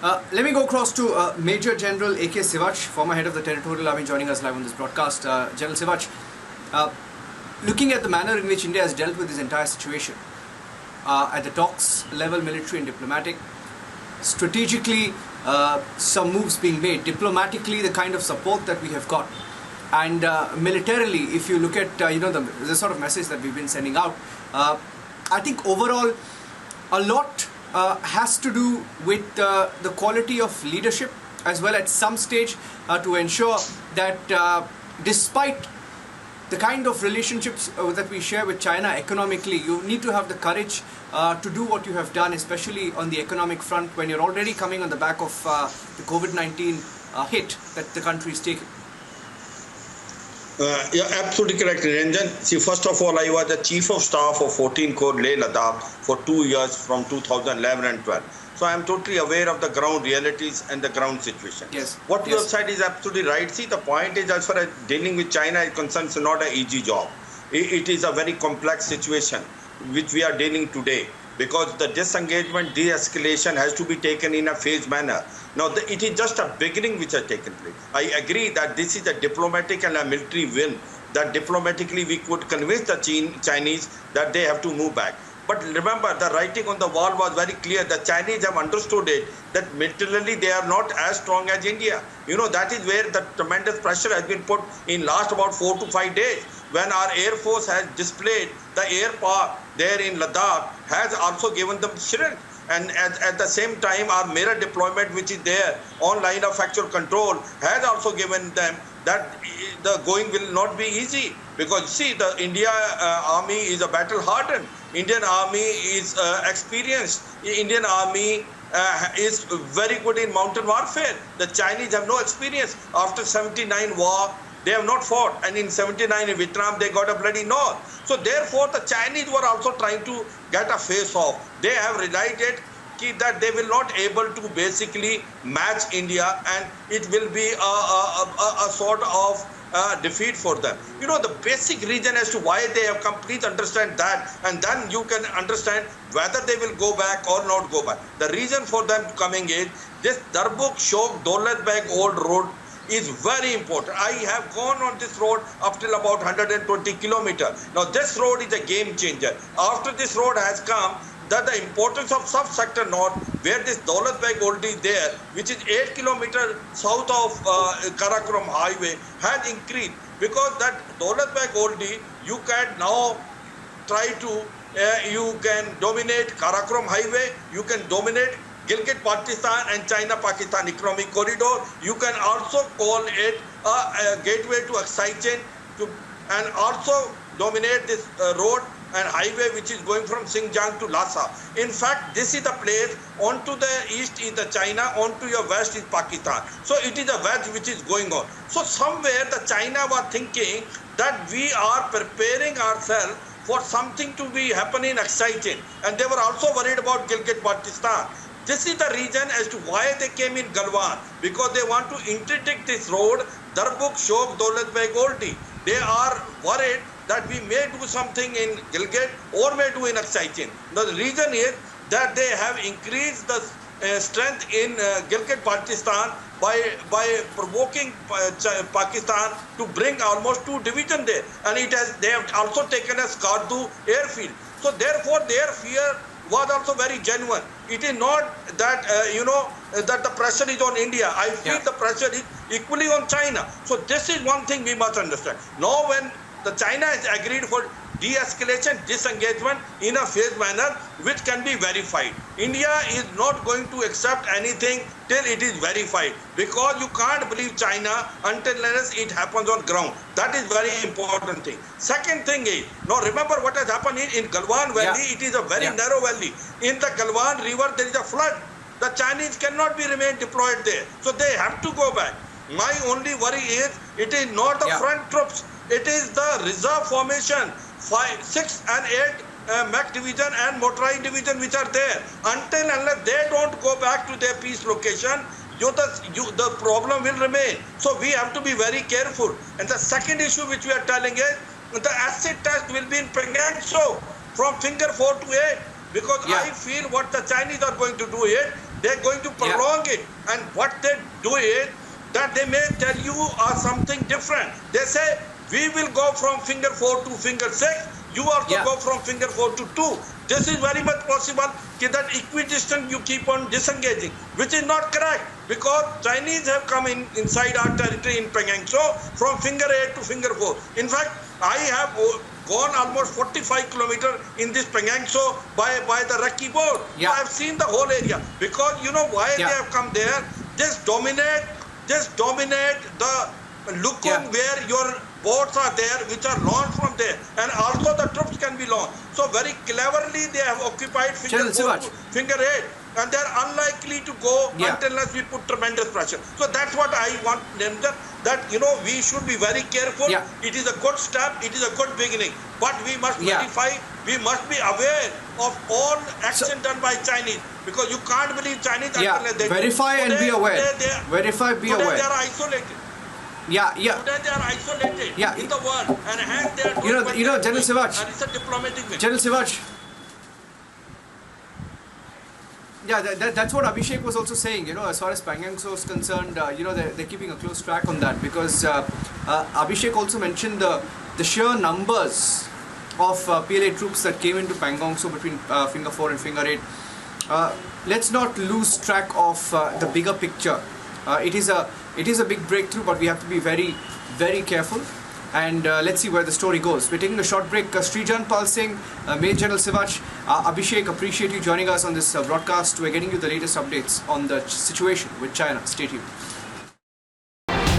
Let me go across to Major General A.K. Siwach, former head of the Territorial Army, joining us live on this broadcast. General Siwach, looking at the manner in which India has dealt with this entire situation, at the talks level, military and diplomatic, strategically some moves being made, diplomatically the kind of support that we have got, and militarily, if you look at the sort of message that we've been sending out, I think overall a lot has to do with the quality of leadership as well at some stage to ensure that despite the kind of relationships that we share with China economically, you need to have the courage to do what you have done, especially on the economic front when you're already coming on the back of the COVID-19 hit that the country is taking. Yeah, absolutely correct, Niranjan. See, first of all, I was the Chief of Staff of 14 Corps Leh Ladakh for 2 years from 2011 and 12. So I am totally aware of the ground realities and the ground situation. Yes. What you have said is absolutely right. See, the point is, as far as dealing with China is concerned, it's not an easy job. It is a very complex situation which we are dealing today, because the disengagement, de-escalation has to be taken in a phased manner. Now, it is just a beginning which has taken place. I agree that this is a diplomatic and a military win, that diplomatically we could convince the Chinese that they have to move back. But remember, the writing on the wall was very clear. The Chinese have understood it, that militarily they are not as strong as India. You know, that is where the tremendous pressure has been put in last about 4 to 5 days, when our Air Force has displayed the air power there in Ladakh, has also given them strength. And at the same time, our mirror deployment, which is there on line of actual control, has also given them that the going will not be easy. Because see, the India army is a battle hardened. Indian army is experienced. Indian army is very good in mountain warfare. The Chinese have no experience. After 79 war, they have not fought, and in 79 in Vietnam they got a bloody north. So therefore the Chinese were also trying to get a face off. They have realized that they will not able to basically match India, and it will be a sort of defeat for them. You know, the basic reason as to why they have come, please understand that, and then you can understand whether they will go back or not go back. The reason for them coming is this Darbuk Shok Daulat Beg Old Road is very important. I have gone on this road up till about 120 kilometers. Now this road is a game changer. After this road has come, that the importance of sub-sector north, where this Daulat Beg Oldie is there, which is 8 kilometers south of Karakoram highway, has increased, because that Daulat Beg Oldie, you can now try to, you can dominate Karakoram highway, you can dominate Gilgit-Baltistan and China-Pakistan economic corridor. You can also call it a gateway to Excichen, and also dominate this road and highway which is going from Xinjiang to Lhasa. In fact, this is the place. Onto the east is the China, onto your west is Pakistan. So it is a wedge which is going on. So somewhere the China was thinking that we are preparing ourselves for something to be happening in Excichen, and they were also worried about Gilgit-Baltistan. This is the reason as to why they came in Galwan, because they want to interdict this road, Darbuk Shok Daulat Beg Oldie. They are worried that we may do something in Gilgit or may do in Excichen. Now the reason is that they have increased the strength in Gilgit-Baltistan by provoking Pakistan to bring almost 2 divisions there, and they have also taken a Skardu airfield. So therefore their fear was also very genuine. It is not that that the pressure is on India. I feel the pressure is equally on China. So this is one thing we must understand. Now when the China has agreed for de-escalation, disengagement in a phased manner which can be verified. India is not going to accept anything till it is verified, because you can't believe China until unless it happens on ground. That is very important thing. Second thing is, now remember what has happened in Galwan Valley. It is a very narrow valley. In the Galwan River there is a flood. The Chinese cannot be remain deployed there. So they have to go back. My only worry is, it is not the front troops. It is the reserve formation, 5, 6 and 8 MAC division and motorized division which are there. Until unless they don't go back to their peace location, the problem will remain. So we have to be very careful. And the second issue which we are telling is, the acid test will be in Pengangso from finger 4 to 8. Because I feel what the Chinese are going to do is, They're going to prolong it. And what they do is that they may tell you something different. They say, we will go from finger 4 to finger 6. You also go from finger 4 to 2. This is very much possible that equidistant you keep on disengaging, which is not correct, because Chinese have come inside our territory in Pangangso from finger 8 to finger 4. In fact, I have gone almost 45 kilometers in this Pangangso by the Raki board. So I have seen the whole area, because you know why they have come there. Just dominate the Lukung where your boats are there, which are launched from there, and also the troops can be launched. So very cleverly they have occupied finger 4 to finger 8, and they are unlikely to go unless we put tremendous pressure. So that's what I want them to, that you know, we should be very careful. It is a good step, it is a good beginning, but we must verify, we must be aware of all action done by Chinese, because you can't believe Chinese until they verify and be aware. Verify, be aware. They are isolated. Today they are isolated in the world, and hence they are doing you know, General Siwach. And it's a diplomatic win. General Siwach. That's what Abhishek was also saying. You know, as far as Pangangso is concerned, you know, they're keeping a close track on that, because Abhishek also mentioned the sheer numbers of PLA troops that came into Pangangso between finger 4 and finger 8. Let's not lose track of the bigger picture. It is a big breakthrough, but we have to be very, very careful. And let's see where the story goes. We're taking a short break. Srijan Pal Singh, Major General Siwach, Abhishek, appreciate you joining us on this broadcast. We're getting you the latest updates on the situation with China. Stay tuned.